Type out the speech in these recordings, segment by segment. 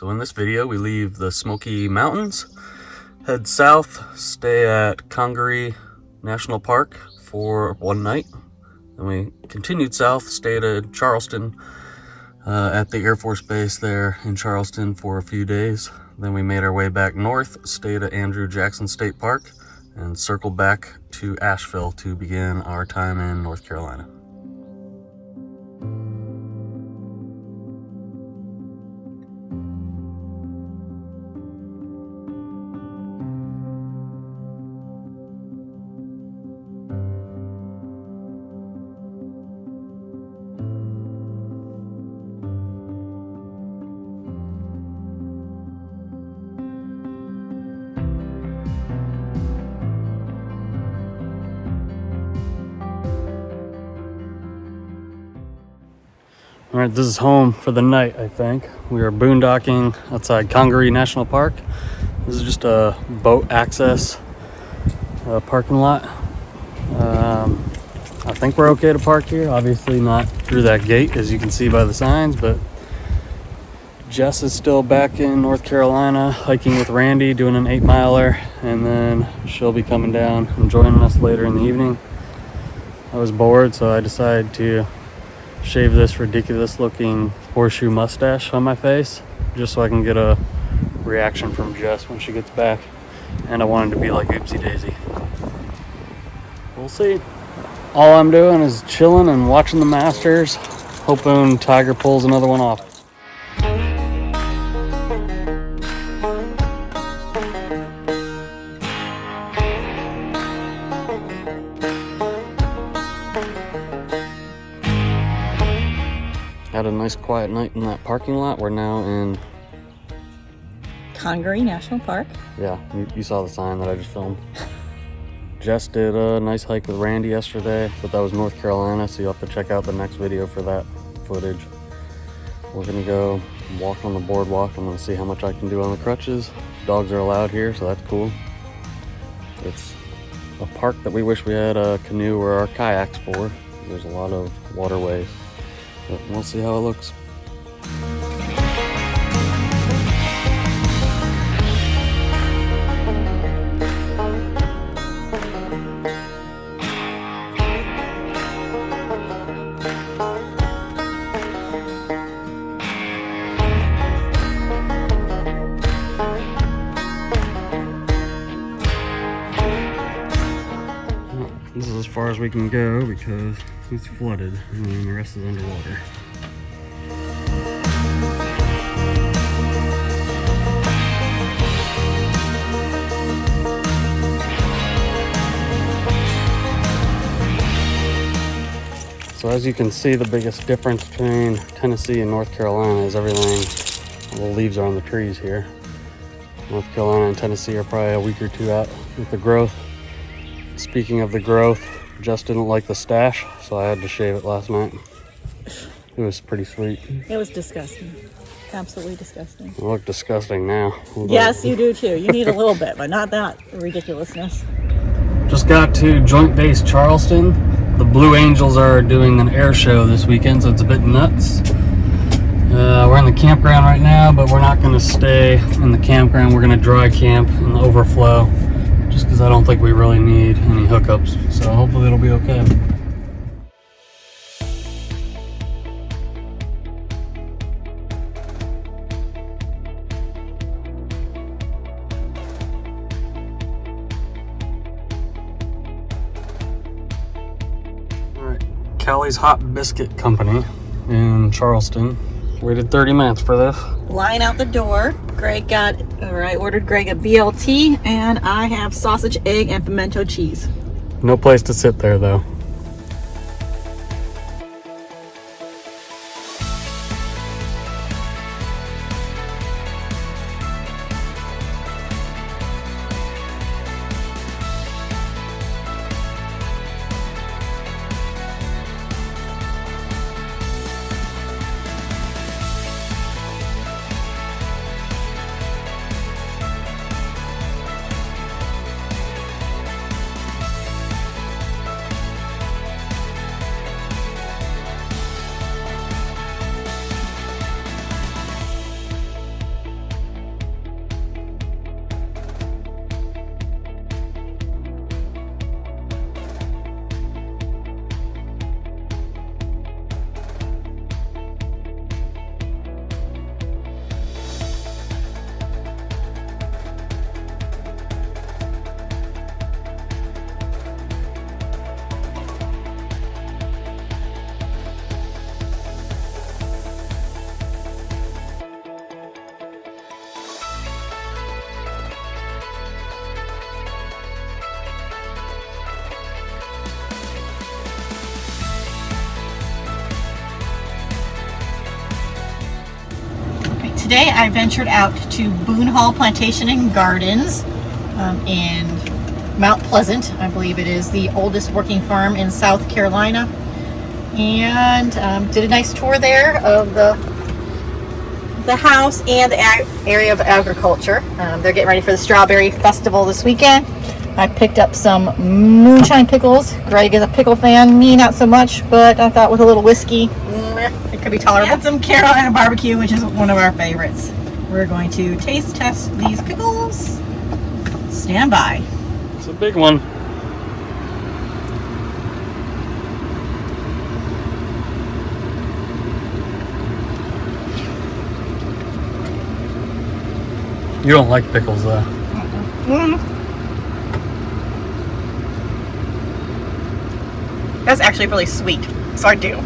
So in this video, we leave the Smoky Mountains, head south, stay at Congaree National Park for one night. Then we continued south, stayed at Charleston, at the Air Force Base there in Charleston for a few days. Then we made our way back north, stayed at Andrew Jackson State Park, and circled back to Asheville to begin our time in North Carolina. All right, this is home for the night, I think. We are boondocking outside Congaree National Park. This is just a boat access parking lot. I think we're okay to park here. Obviously not through that gate, as you can see by the signs, but Jess is still back in North Carolina, hiking with Randy, doing an 8-miler, and then she'll be coming down and joining us later in the evening. I was bored, so I decided to shave this ridiculous looking horseshoe mustache on my face just so I can get a reaction from Jess when she gets back, and I wanted to be like Oopsie Daisy. We'll see. All I'm doing is chilling and watching the Masters, hoping Tiger pulls another one off. Had a nice quiet night in that parking lot. We're now in Congaree National Park. Yeah, you saw the sign that I just filmed. Jess did a nice hike with Randy yesterday, but that was North Carolina, so you'll have to check out the next video for that footage. We're gonna go walk on the boardwalk. I'm gonna see how much I can do on the crutches. Dogs are allowed here, so that's cool. It's a park that we wish we had a canoe or our kayaks for. There's a lot of waterways. But we'll see how it looks. This is as far as we can go because it's flooded and then the rest is underwater. So as you can see, the biggest difference between Tennessee and North Carolina is everything, all the leaves are on the trees here. North Carolina and Tennessee are probably a week or two out with the growth. Speaking of the growth, Jess didn't like the stash, so I had to shave it last night. It was pretty sweet. It was disgusting. Absolutely disgusting. I look disgusting now. Yes, you do too. You need a little bit, but not that ridiculousness. Just got to Joint Base Charleston. The Blue Angels are doing an air show this weekend, so it's a bit nuts. We're in the campground right now, but we're not going to stay in the campground. We're going to dry camp in the overflow, just because I don't think we really need any hookups. So hopefully it'll be okay. Callie's Hot Biscuit Company in Charleston. Waited 30 minutes for this. Line out the door. I ordered Greg a BLT, and I have sausage, egg, and pimento cheese. No place to sit there though. today I ventured out to Boone Hall Plantation and Gardens in Mount Pleasant. I believe it is the oldest working farm in South Carolina. And did a nice tour there of the house and the area of agriculture. They're getting ready for the Strawberry Festival this weekend. I picked up some moonshine pickles. Greg is a pickle fan, me not so much, but I thought with a little whiskey, it could be tolerable. And some Carolina barbecue, which is one of our favorites. We're going to taste test these pickles. Stand by. It's a big one. You don't like pickles, though. That's actually really sweet, so I do.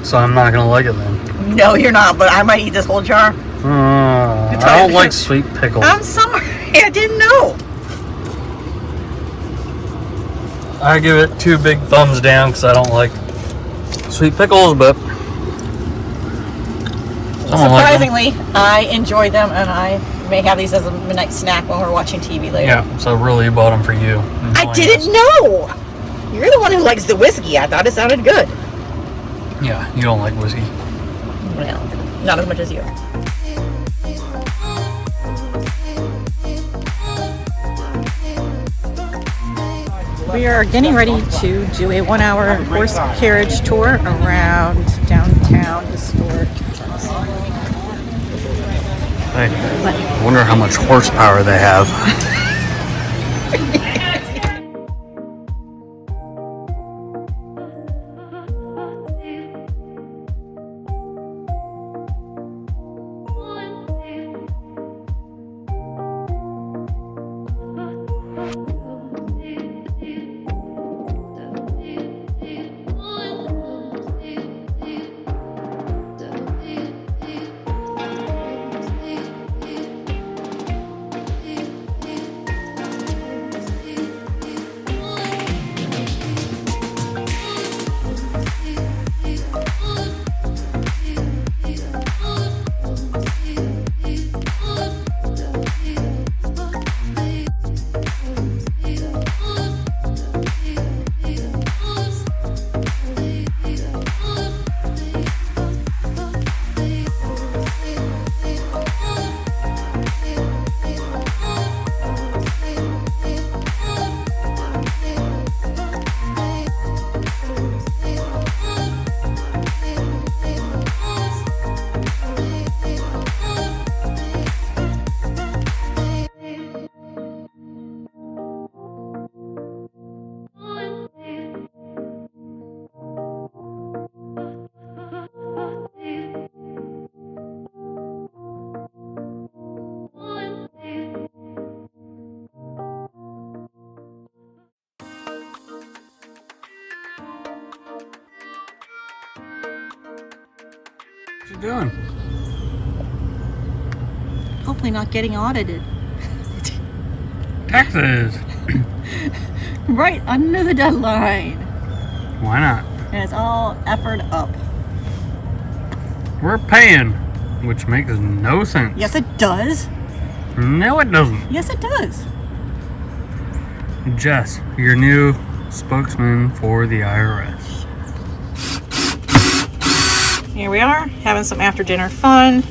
So I'm not gonna like it then. No, you're not, but I might eat this whole jar. I don't like sweet pickles. I'm sorry, I didn't know. I give it 2 big thumbs down because I don't like sweet pickles, but surprisingly, I enjoy them, and I may have these as a midnight snack when we're watching TV later. Yeah, so really you bought them for you. I didn't know. You're the one who likes the whiskey. I thought it sounded good. Yeah, you don't like whiskey. Well, not as much as you. We are getting ready to do a 1-hour horse carriage tour around downtown historic Charleston. I wonder how much horsepower they have. What you doing? Hopefully not getting audited. Taxes. Right under the deadline. Why not? And it's all effort up. We're paying, which makes no sense. Yes, it does. No, it doesn't. Yes, it does. Jess, your new spokesman for the IRS. Here we are, having some after dinner fun.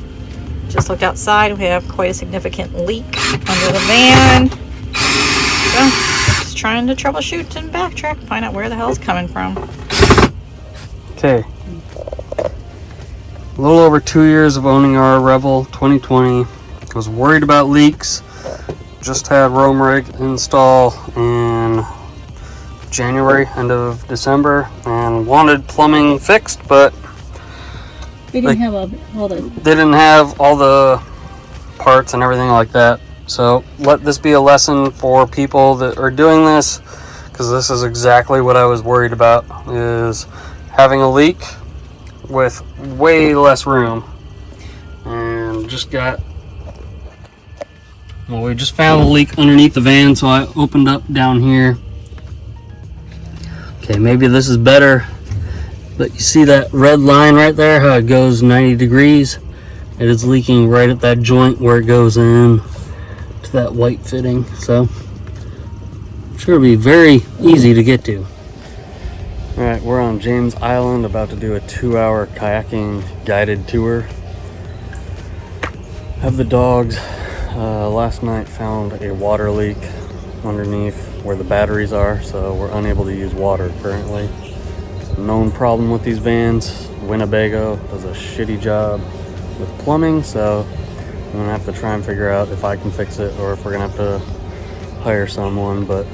Just looked outside, we have quite a significant leak under the van. So, just trying to troubleshoot and backtrack, find out where the hell it's coming from. Okay. A little over 2 years of owning our Revel 2020. I was worried about leaks. Just had Roam Rig install in January, end of December, and wanted plumbing fixed, but They didn't have all the... They didn't have all the parts and everything like that. So let this be a lesson for people that are doing this, because this is exactly what I was worried about, is having a leak with way less room. And just got... Well, we just found a leak underneath the van, so I opened up down here. Okay, maybe this is better. But you see that red line right there, how it goes 90 degrees? It is leaking right at that joint where it goes in to that white fitting, so sure it'll be very easy to get to. Alright, we're on James Island, about to do a 2-hour kayaking guided tour. Have the dogs. Last night found a water leak underneath where the batteries are, so we're unable to use water currently. It's a known problem with these vans. Winnebago does a shitty job with plumbing, so I'm gonna have to try and figure out if I can fix it or if we're gonna have to hire someone. But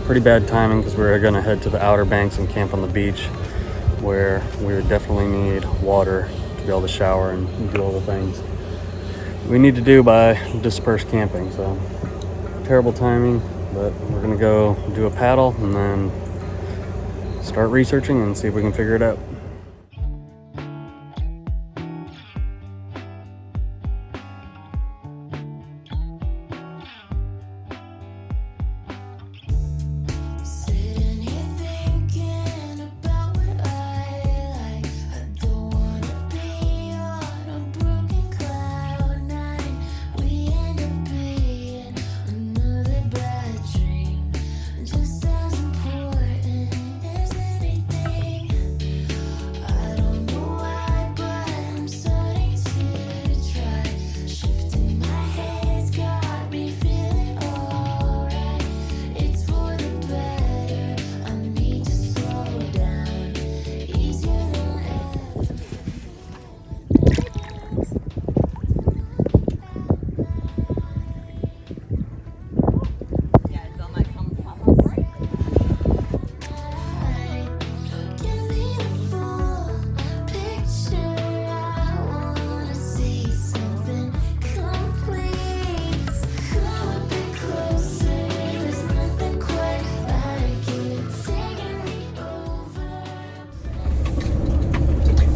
pretty bad timing because we're gonna head to the Outer Banks and camp on the beach, where we would definitely need water to be able to shower and do all the things we need to do by dispersed camping. So terrible timing, but we're gonna go do a paddle and then start researching and see if we can figure it out.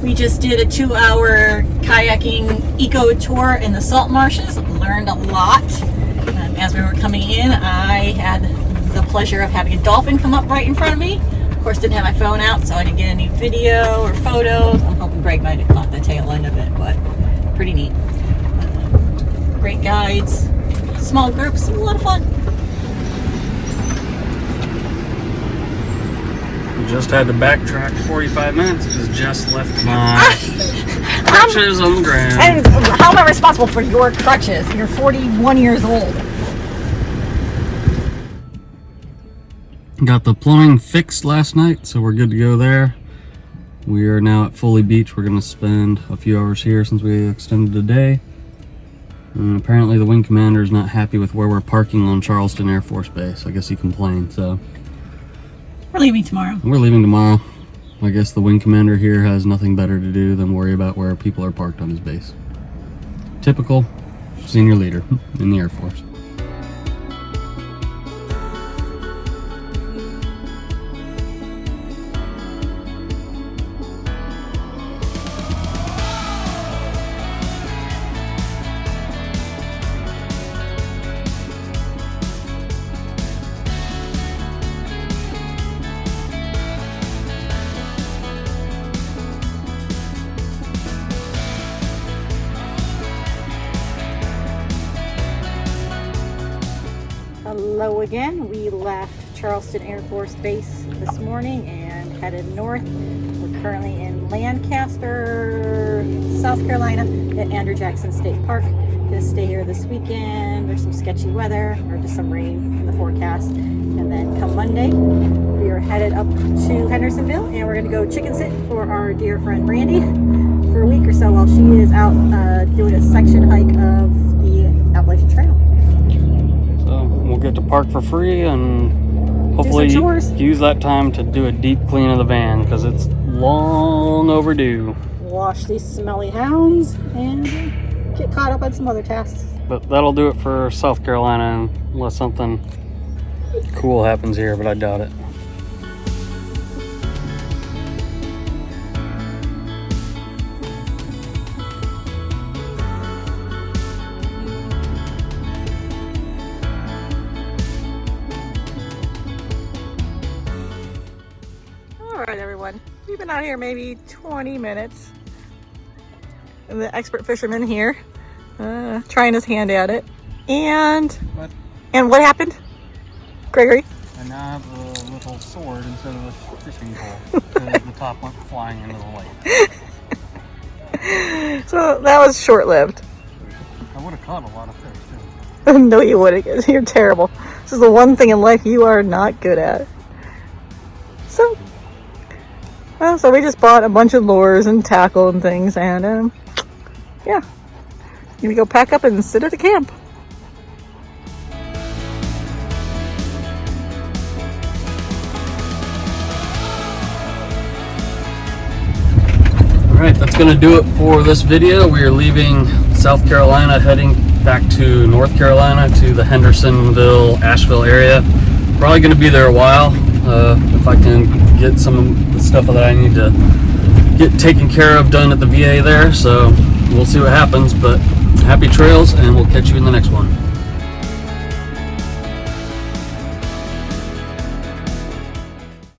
We just did a 2-hour kayaking eco tour in the salt marshes. Learned a lot. As we were coming in, I had the pleasure of having a dolphin come up right in front of me. Of course, didn't have my phone out, so I didn't get any video or photos. I'm hoping Greg might have caught the tail end of it, but pretty neat. Great guides, small groups, a lot of fun. Just had to backtrack 45 minutes because Jess left my crutches on the ground. And how am I responsible for your crutches? You're 41 years old. Got the plumbing fixed last night, so we're good to go there. We are now at Foley Beach. We're going to spend a few hours here since we extended the day. And apparently the wing commander is not happy with where we're parking on Charleston Air Force Base. I guess he complained, so... We're leaving tomorrow. We're leaving tomorrow. I guess the wing commander here has nothing better to do than worry about where people are parked on his base. Typical senior leader in the Air Force. Hello again. We left Charleston Air Force Base this morning and headed north. We're currently in Lancaster, South Carolina at Andrew Jackson State Park. Gonna stay here this weekend. There's some sketchy weather or just some rain in the forecast. And then come Monday, we are headed up to Hendersonville and we're gonna go chicken sit for our dear friend Randy for a week or so while she is out doing a section hike of the Appalachian Trail. So we'll get to park for free and hopefully use that time to do a deep clean of the van because it's long overdue. Wash these smelly hounds and get caught up on some other tasks. But that'll do it for South Carolina unless something cool happens here, but I doubt it. All right, everyone. We've been out here maybe 20 minutes. the expert fisherman here, trying his hand at it. And what happened, Gregory? And now I have a little sword instead of a fishing pole because the top went flying into the lake. So that was short-lived. I would have caught a lot of fish too. No, you wouldn't. You're terrible. This is the one thing in life you are not good at. So we just bought a bunch of lures and tackle and things, and yeah, gonna go pack up and sit at the camp. Alright, that's going to do it for this video. We are leaving South Carolina, heading back to North Carolina to the Hendersonville, Asheville area. Probably going to be there a while if I can get some of the stuff that I need to get taken care of done at the VA there. So we'll see what happens, but happy trails, and we'll catch you in the next one.